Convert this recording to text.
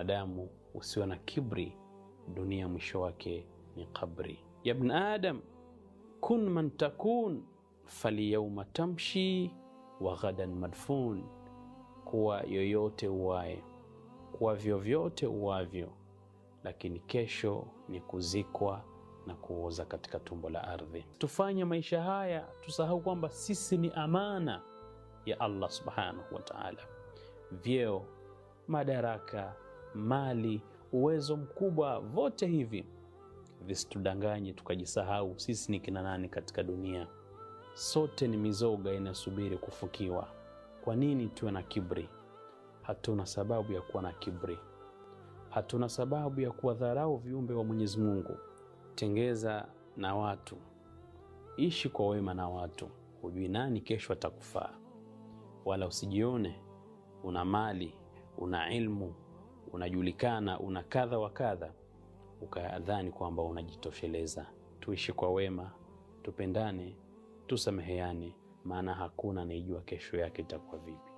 mwanadamu, usiwe na kibri, dunia mwisho wake ni kabri. Ya ibn Adam, kun man takun, falyawma tamshi wa ghadan madfun. Kuwa yoyote uwae, kuwa vyovyote uwavyo, lakini kesho ni kuzikwa na kuoza katika tumbo la ardhi. Tufanye maisha haya, tusahau kwamba sisi ni amana ya Allah subhanahu wa ta'ala. Vyeo, madaraka, mali, uwezo mkubwa, vote hivi visitudanganye tukajisahau sisi ni kina nani katika dunia. Sote ni mizoga inasubiri kufukiwa. Kwa nini tuwe na kibri? Hatuna sababu ya kuwa na kibri. Hatuna sababu ya kuwadharau viumbe wa Mwenyezi Mungu. Tengeza na watu, ishi kwa wema na watu, hujui nani kesho atakufaa. Wala usijione una mali, una ilmu, unajulikana, una kadha wa kadha, ukadhani kwamba unajitosheleza. Tuishi kwa wema, tupendane, tusameheane, maana hakuna anayejua kesho yake itakuwa vipi.